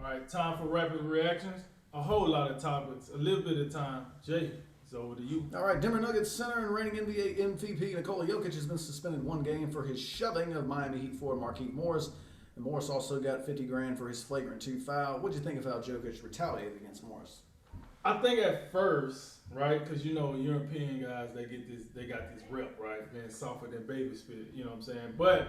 right, time for rapid reactions. A whole lot of topics, a little bit of time. Jay, it's over to you. All right, Denver Nuggets center and reigning NBA MVP Nikola Jokic has been suspended one game for his shoving of Miami Heat forward Markieff Morris. And Morris also got $50,000 for his flagrant 2 foul. What do you think of how Jokic retaliated against Morris? I think at first, right, because European guys they got this rep, right, being softer than baby spit. You know what I'm saying? But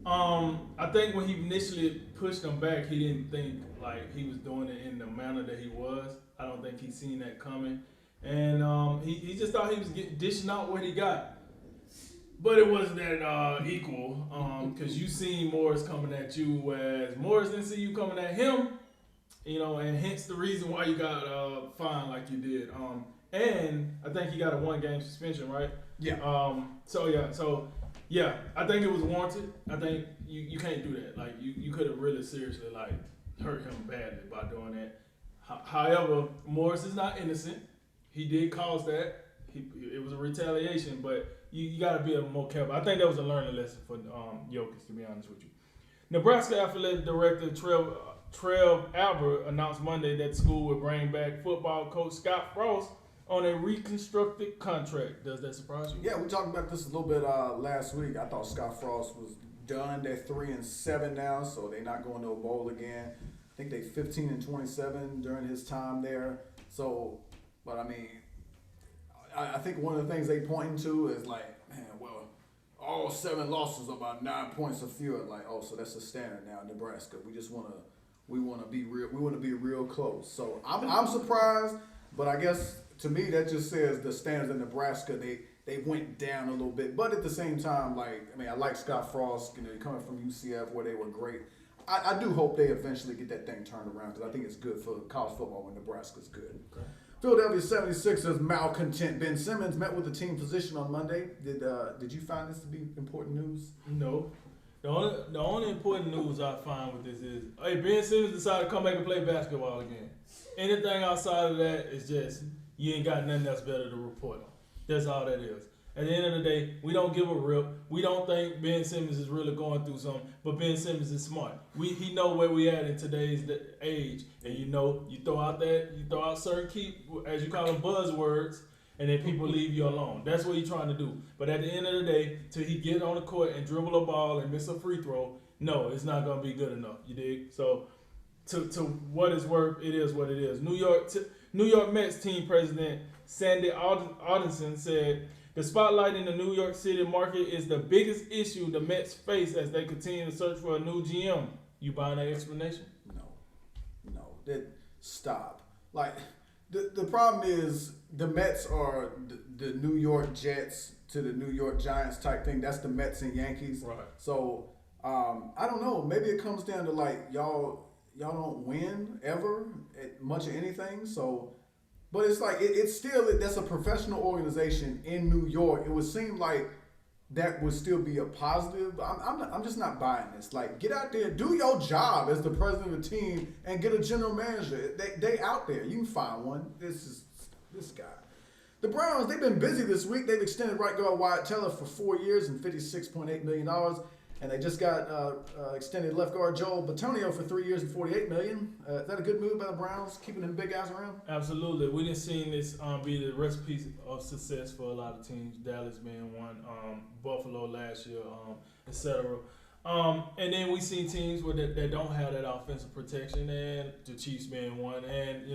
I think when he initially pushed him back, he didn't think like he was doing it in the manner that he was. I don't think he seen that coming, and he just thought he was dishing out what he got. But it wasn't that equal, because you seen Morris coming at you, whereas Morris didn't see you coming at him. And hence the reason why you got fined like you did. And I think he got a 1-game suspension, right? Yeah. I think it was warranted. I think you can't do that. Like you could have really seriously like hurt him badly by doing that. However, Morris is not innocent. He did cause that. It was a retaliation, but you got to be a more careful. I think that was a learning lesson for Jokic, to be honest with you. Nebraska athletic director Trev Albert announced Monday that the school would bring back football coach Scott Frost on a reconstructed contract. Does that surprise you? Yeah, we talked about this a little bit last week. I thought Scott Frost was done. They're 3-7 now, so they're not going to a bowl again. I think they 15-27 during his time there. So, but I mean, I think one of the things they pointing to is like, man, well, all 7 losses are about 9 points or fewer. Like, oh, so that's the standard now in Nebraska. We want to be real. We want to be real close. So I'm surprised, but I guess to me that just says the standards in Nebraska they went down a little bit. But at the same time, I like Scott Frost. Coming from UCF where they were great. I do hope they eventually get that thing turned around because I think it's good for college football when Nebraska's good. Okay. Philadelphia 76ers malcontent Ben Simmons met with the team physician on Monday. Did you find this to be important news? No. The only important news I find with this is, Ben Simmons decided to come back and play basketball again. Anything outside of that is just, you ain't got nothing else better to report on. That's all that is. At the end of the day, we don't give a rip. We don't think Ben Simmons is really going through something, but Ben Simmons is smart. He know where we at in today's age, and you throw out certain key, as you call them, buzzwords, and then people leave you alone. That's what he's trying to do. But at the end of the day, till he get on the court and dribble a ball and miss a free throw, no, it's not going to be good enough. You dig? So to what it's worth, it is what it is. New York Mets team president Sandy Alderson said, the spotlight in the New York City market is the biggest issue the Mets face as they continue to search for a new GM. You buying that explanation? No. Stop. Like, the problem is the Mets are the New York Jets to the New York Giants type thing. That's the Mets and Yankees. Right. So, I don't know. Maybe it comes down to like y'all don't win ever at much of anything. So, but it's like it's still that's a professional organization in New York. It would seem like that would still be a positive. I'm just not buying this. Like, get out there, do your job as the president of the team, and get a general manager. They out there. You can find one. This guy. The Browns, they've been busy this week. They've extended right guard Wyatt Teller for 4 years and $56.8 million. And they just got extended left guard Joel Bitonio for 3 years and $48 million. Is that a good move by the Browns, keeping them big guys around? Absolutely. We didn't see this be the recipe of success for a lot of teams. Dallas being one, Buffalo last year, etc. And then we see teams that don't have that offensive protection, and the Chiefs being one, and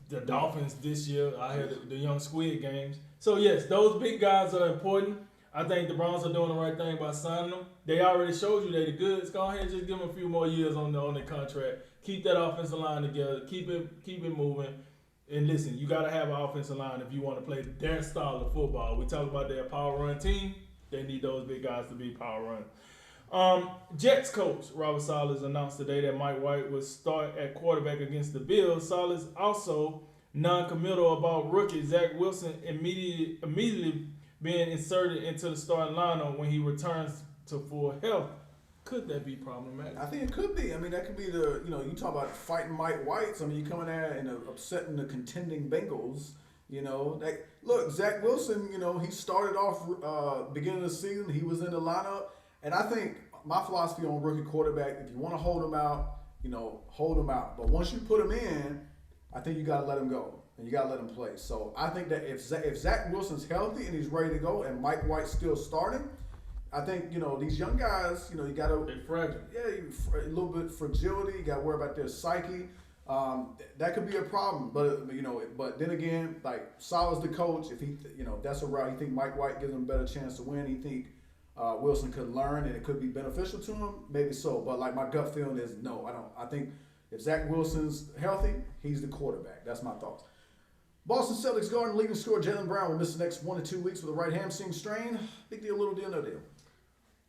the Dolphins this year. I had the young Squid Games. So yes, those big guys are important. I think the Browns are doing the right thing by signing them. They already showed you they're the goods. Go ahead and just give them a few more years on their contract. Keep that offensive line together. Keep it moving. And listen, you got to have an offensive line if you want to play their style of football. We talk about their power run team. They need those big guys to be power run. Jets coach Robert Saleh announced today that Mike White would start at quarterback against the Bills. Saleh also non-committal about rookie Zach Wilson immediately being inserted into the starting lineup when he returns to full health. Could that be problematic? I think it could be. I mean, that could be you talk about fighting Mike Whites. I mean, you coming there and upsetting the contending Bengals. Look, Zach Wilson, he started off beginning of the season. He was in the lineup. And I think my philosophy on rookie quarterback, if you want to hold him out hold him out. But once you put him in, I think you got to let him go. And you got to let him play. So I think that if Zach Wilson's healthy and he's ready to go and Mike White's still starting, I think, these young guys, you got to... They're fragile. Yeah, a little bit fragility. You got to worry about their psyche. That could be a problem. But then again, like, Saleh's the coach. If he, that's a route. You think Mike White gives him a better chance to win. You think Wilson could learn and it could be beneficial to him? Maybe so. But, like, my gut feeling is no, I don't. I think if Zach Wilson's healthy, he's the quarterback. That's my thoughts. Boston Celtics guard and leading scorer Jaylen Brown will miss the next 1 to 2 weeks with a right hamstring strain. Big deal, little deal, no deal.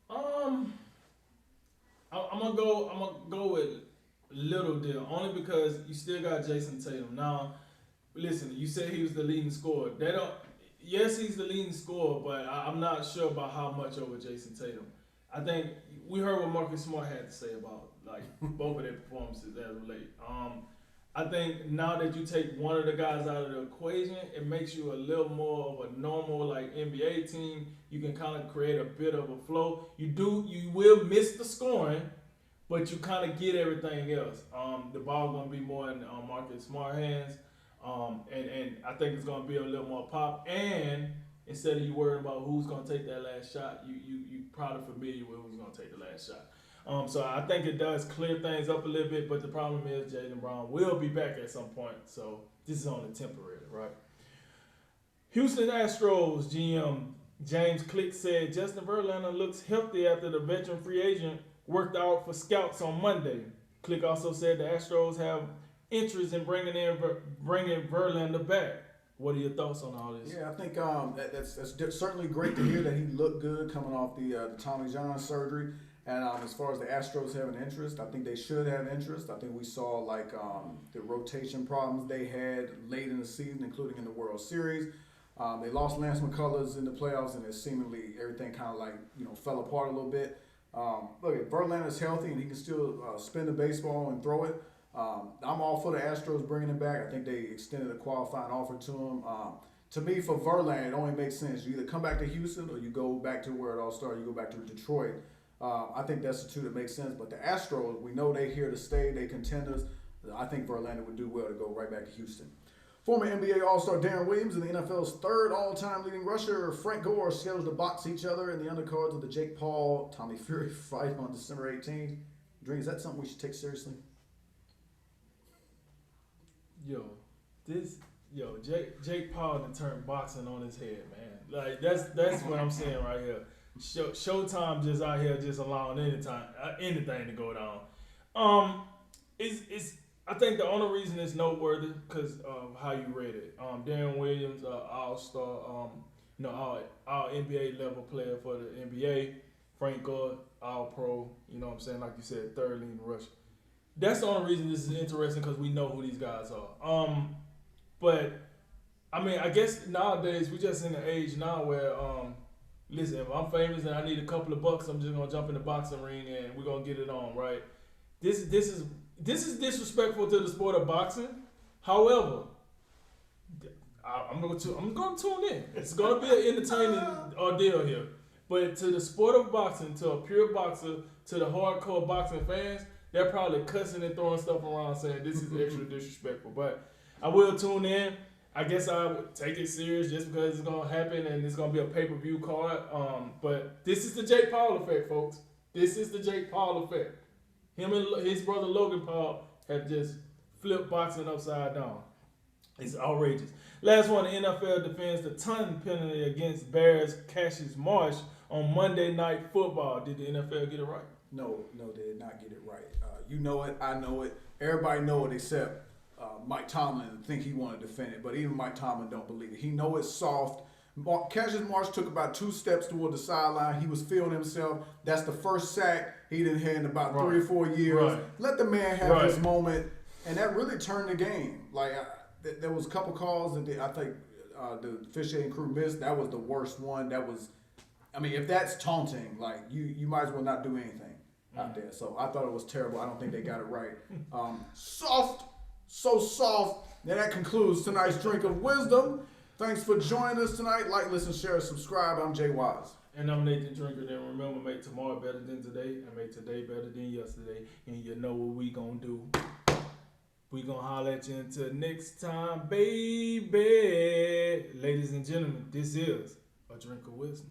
I'm gonna go with little deal only because you still got Jason Tatum. Now, listen, you said he was the leading scorer. Yes, he's the leading scorer, but I'm not sure about how much over Jason Tatum. I think we heard what Marcus Smart had to say about both of their performances as of late. I think now that you take one of the guys out of the equation, it makes you a little more of a normal NBA team. You can kind of create a bit of a flow. You will miss the scoring, but you kind of get everything else. The ball going to be more in Marcus Smart hands, and I think it's going to be a little more pop. And instead of you worrying about who's going to take that last shot, you probably familiar with who's going to take the last shot. So I think it does clear things up a little bit, but the problem is Jaylen Brown will be back at some point. So this is only temporary, right? Houston Astros GM James Click said Justin Verlander looks healthy after the veteran free agent worked out for scouts on Monday. Click also said the Astros have interest in bringing Verlander back. What are your thoughts on all this? Yeah, I think that's certainly great to hear that he looked good coming off the Tommy John surgery. And as far as the Astros having interest, I think they should have interest. I think we saw the rotation problems they had late in the season, including in the World Series. They lost Lance McCullers in the playoffs, and it seemingly everything kind of fell apart a little bit. Look, if Verlander's healthy and he can still spin the baseball and throw it, I'm all for the Astros bringing him back. I think they extended a qualifying offer to him. To me, for Verlander, it only makes sense. You either come back to Houston or you go back to where it all started. You go back to Detroit. I think that's the two that makes sense. But the Astros, we know they're here to stay. They contenders. I think Verlander would do well to go right back to Houston. Former NBA All-Star Darren Williams and the NFL's third all-time leading rusher Frank Gore are scheduled to box each other in the undercards of the Jake Paul-Tommy Fury fight on December 18th. Dream, is that something we should take seriously? Jake Paul done turned boxing on his head, man. That's what I'm saying right here. Showtime just out here just allowing anything to go down. I think the only reason it's noteworthy because of how you read it. Darren Williams, all-star, all NBA level player for the NBA. Frank Gore, all-pro. You know what I'm saying? Like you said, third leading rusher. That's the only reason this is interesting because we know who these guys are. But I mean, I guess nowadays we just in an age now where listen, if I'm famous and I need a couple of bucks, I'm just gonna jump in the boxing ring and we're gonna get it on, right? This is disrespectful to the sport of boxing. However, I'm gonna tune in. It's gonna be an entertaining ordeal here. But to the sport of boxing, to a pure boxer, to the hardcore boxing fans, they're probably cussing and throwing stuff around saying this is extra disrespectful. But I will tune in. I guess I would take it serious just because it's going to happen and it's going to be a pay-per-view card. But this is the Jake Paul effect, folks. This is the Jake Paul effect. Him and his brother Logan Paul have just flipped boxing upside down. It's outrageous. Last one, the NFL defends the ton penalty against Bears Cassius Marsh on Monday Night Football. Did the NFL get it right? No, they did not get it right. You know it, I know it. Everybody know it except Mike Tomlin think he want to defend it, but even Mike Tomlin don't believe it. He know it's soft. Cassius Marsh took about 2 steps toward the sideline. He was feeling himself. That's the first sack he didn't had in about 3 or 4 years. Right. Let the man have his moment, and that really turned the game. There was a couple calls that I think the officiating crew missed. That was the worst one. If that's taunting, you might as well not do anything out there. So I thought it was terrible. I don't think they got it right. Soft. So soft. Now that concludes tonight's Drink of Wisdom. Thanks for joining us tonight. Like, listen, share, subscribe. I'm Jay Wise. And I'm Nathan Drinker. Then remember, make tomorrow better than today, and make today better than yesterday. And you know what we gonna do. We gonna holler at you until next time, baby. Ladies and gentlemen, this is A Drink of Wisdom.